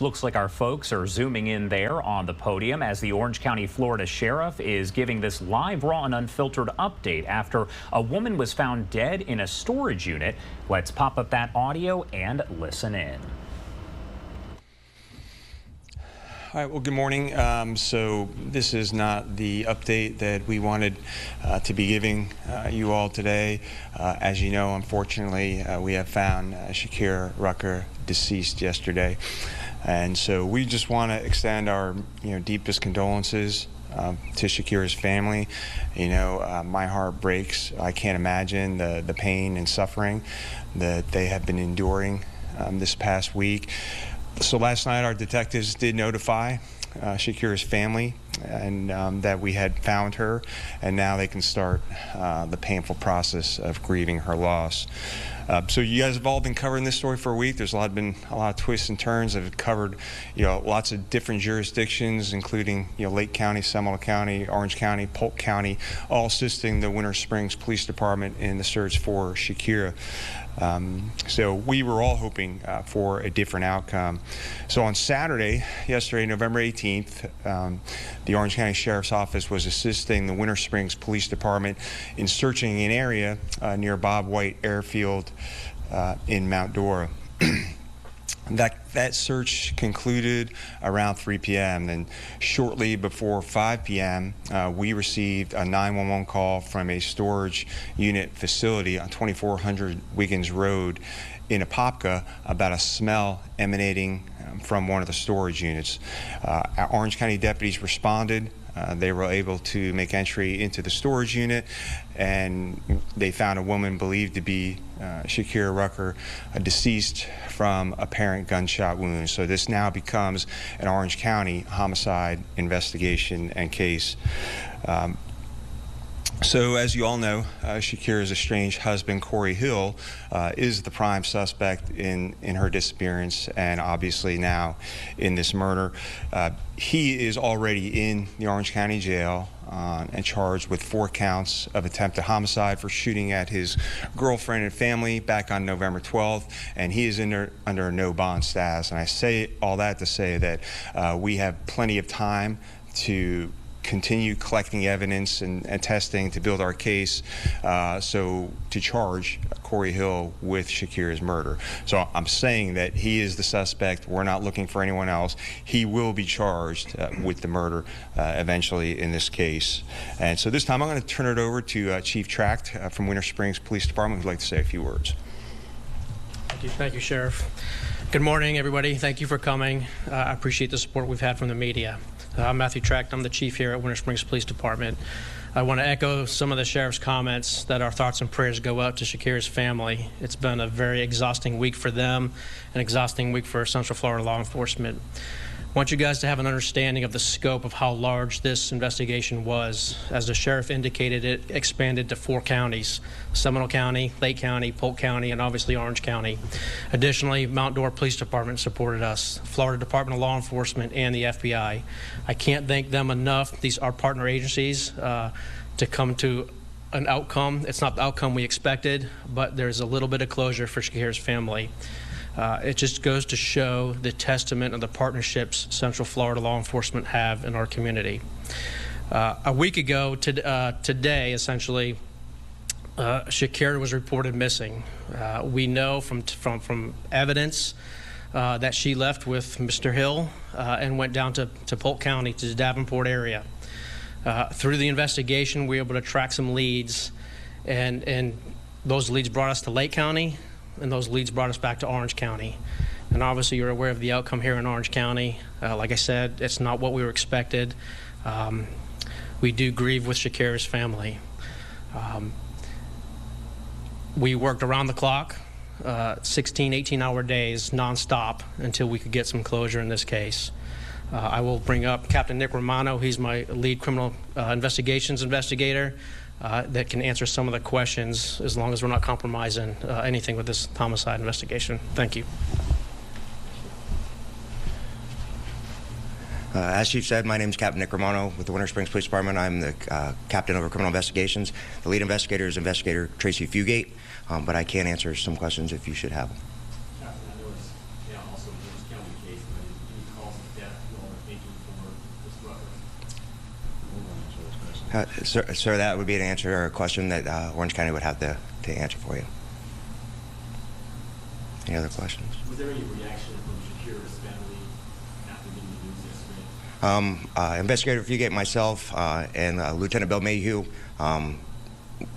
Looks like our folks are zooming in there on the podium as the Orange County, Florida Sheriff is giving this live, raw, and unfiltered update after a woman was found dead in a storage unit. Let's pop up that audio and listen in. All right, well, good morning. So this is not the update that we wanted to be giving you all today. As you know, unfortunately, we have found Shakeira Rucker deceased yesterday. And so we just want to extend our deepest condolences to Shakeira's family. My heart breaks. I can't imagine the pain and suffering that they have been enduring this past week. So last night our detectives did notify Shakeira's family and that we had found her, and now they can start the painful process of grieving her loss. So you guys have all been covering this story for a week. There's been a lot of twists and turns that have covered lots of different jurisdictions, including Lake County, Seminole County, Orange County, Polk County, all assisting the Winter Springs Police Department in the search for Shakeira. So we were all hoping for a different outcome. So on Saturday, yesterday, November 18th, the Orange County Sheriff's Office was assisting the Winter Springs Police Department in searching an area near Bob White Airfield in Mount Dora. That search concluded around 3 p.m. and shortly before 5 p.m. We received a 911 call from a storage unit facility on 2400 Wiggins Road in Apopka about a smell emanating from one of the storage units. Our Orange County deputies responded. They were able to make entry into the storage unit, and they found a woman believed to be Shakeira Rucker, deceased from apparent gunshot wounds. So this now becomes an Orange County homicide investigation and case. So as you all know, Shakeira's estranged husband, Corey Hill, is the prime suspect in her disappearance and obviously now in this murder. He is already in the Orange County Jail and charged with 4 counts of attempted homicide for shooting at his girlfriend and family back on November 12th, and he is under a no bond status. And I say all that to say that we have plenty of time to continue collecting evidence and testing to build our case, so to charge Corey Hill with Shakeira's murder. So I'm saying that he is the suspect. We're not looking for anyone else. He will be charged with the murder eventually in this case. And so this time I'm going to turn it over to Chief Tract from Winter Springs Police Department, who'd like to say a few words. Thank you, Sheriff. Good morning, everybody. Thank you for coming. I appreciate the support we've had from the media. I'm Matthew Tract. I'm the chief here at Winter Springs Police Department. I want to echo some of the sheriff's comments that our thoughts and prayers go out to Shakeira's family. It's been a very exhausting week for them, an exhausting week for Central Florida law enforcement. I want you guys to have an understanding of the scope of how large this investigation was. As the sheriff indicated, it expanded to 4 counties: Seminole County, Lake County, Polk County, and obviously Orange County. Additionally, Mount Dora Police Department supported us, Florida Department of Law Enforcement, and the FBI. I can't thank them enough. These are partner agencies to come to an outcome. It's not the outcome we expected, but there's a little bit of closure for Shakeira's family. It just goes to show the testament of the partnerships Central Florida law enforcement have in our community. A week ago today, essentially, Shakeira was reported missing. We know from evidence that she left with Mr. Hill and went down to Polk County, to the Davenport area. Through the investigation, we were able to track some leads, and those leads brought us to Lake County, and those leads brought us back to Orange County. And obviously you're aware of the outcome here in Orange County. Like I said, it's not what we were expected. We do grieve with Shakeira's family. We worked around the clock, 16, 18-hour days, nonstop, until we could get some closure in this case. I will bring up Captain Nick Romano. He's my lead criminal investigations investigator. That can answer some of the questions as long as we're not compromising anything with this homicide investigation. Thank you. As Chief said, my name is Captain Nick Romano with the Winter Springs Police Department. I'm the captain over criminal investigations. The lead investigator is Investigator Tracy Fugate, but I can answer some questions if you should have them. Captain, I know it's also an Orange County case, but Sir, that would be an answer or a question that Orange County would have to answer for you. Any other questions? Was there any reaction from Shakeira's family after getting the news yesterday? Investigator Fugate, myself, and Lieutenant Bill Mayhew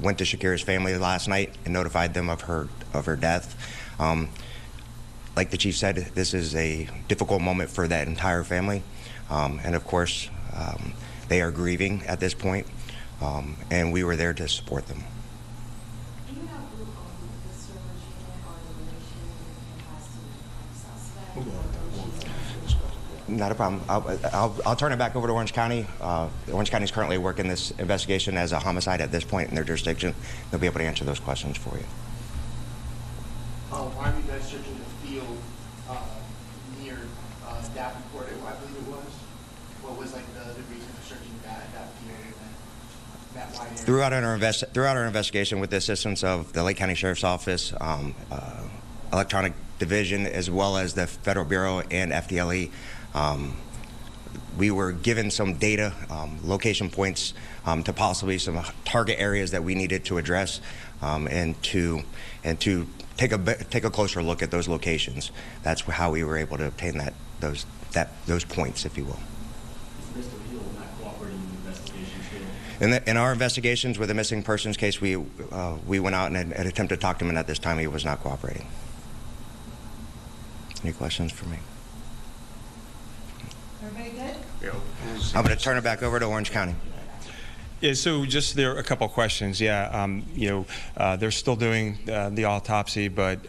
went to Shakeira's family last night and notified them of her death. Like the chief said, this is a difficult moment for that entire family, and of course, they are grieving at this point, and we were there to support them. Do you know who owned the storage unit or the relation it has to the suspect? Not a problem. I'll turn it back over to Orange County. Orange County is currently working this investigation as a homicide at this point in their jurisdiction. They'll be able to answer those questions for you. Why were you guys searching the field near Davenport, I believe it was? What was like the reason for searching that field and that wide area? Throughout our investigation, with the assistance of the Lake County Sheriff's Office, Electronic Division, as well as the Federal Bureau and FDLE, we were given some data, location points to possibly some target areas that we needed to address, and to take a closer look at those locations. That's how we were able to obtain those points, if you will. Is Mr. Hill not cooperating in the investigation still? In our investigations with the missing persons case, we went out and attempted to talk to him, and at this time he was not cooperating. Any questions for me? Everybody good? I'm going to turn it back over to Orange County. Yeah, so just there are a couple of questions. Yeah, they're still doing the autopsy, but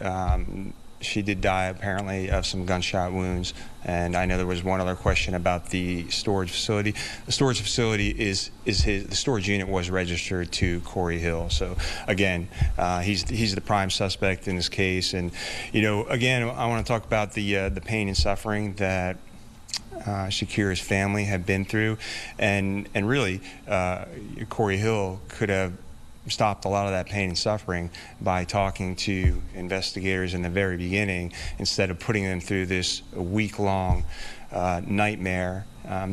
she did die apparently of some gunshot wounds. And I know there was one other question about the storage facility. The storage facility the storage unit was registered to Corey Hill. So again, he's the prime suspect in this case. And again, I want to talk about the pain and suffering that Shakeira's family had been through, and really Corey Hill could have stopped a lot of that pain and suffering by talking to investigators in the very beginning instead of putting them through this week-long nightmare.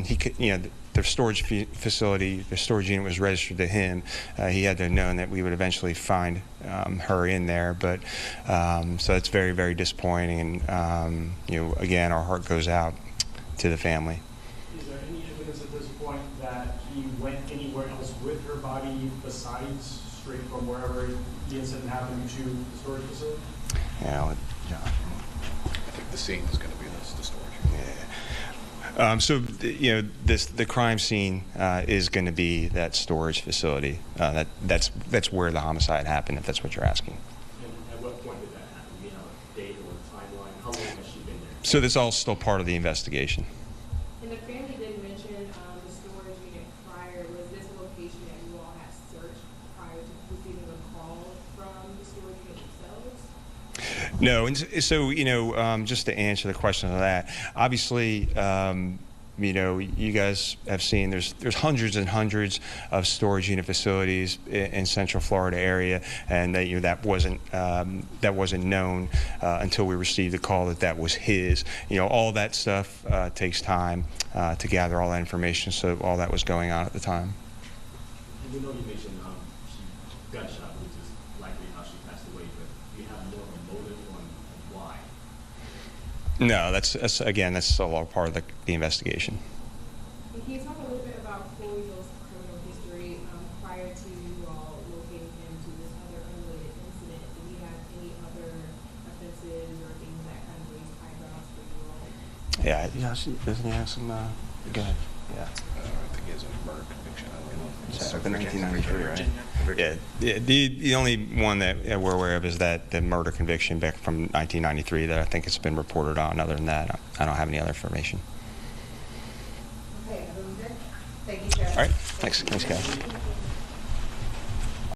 He could, the storage facility, the storage unit was registered to him. He had to have known that we would eventually find her in there, but so it's very, very disappointing. And again, our heart goes out to the family. Is there any evidence at this point that he went anywhere else with her body besides straight from wherever the incident happened to the storage facility? Yeah. I think the scene is going to be the storage. Yeah. So the crime scene is going to be that storage facility. That's where the homicide happened, if that's what you're asking. And at what point did that happen? Do you know a date or a timeline? How long has she been there? So this is all still part of the investigation. And the family did mention the storage unit prior. Was this a location that you all had searched prior to receiving a call from the storage unit themselves? No, and so just to answer the question of that, obviously, you guys have seen there's hundreds and hundreds of storage unit facilities in Central Florida area, and that wasn't known until we received the call that was his. All that stuff takes time to gather all that information. So all that was going on at the time. And you mentioned she gunshot, which is likely how she passed away, but do you have more of a motive on why? No, that's all part of the investigation. And can you talk a little bit about Corey Hill's criminal history prior to you all locating him to this other unrelated incident? Did he have any other offenses or things that kind of raised eyebrows for you all? Yeah, doesn't he have some? Go ahead. Yeah. I think he has a murder conviction. The 1993, right? Yeah. The only one that we're aware of is that the murder conviction back from 1993 that I think it's been reported on. Other than that, I don't have any other information. Okay, everyone good? Thank you, Sheriff. All right. Thanks, guys.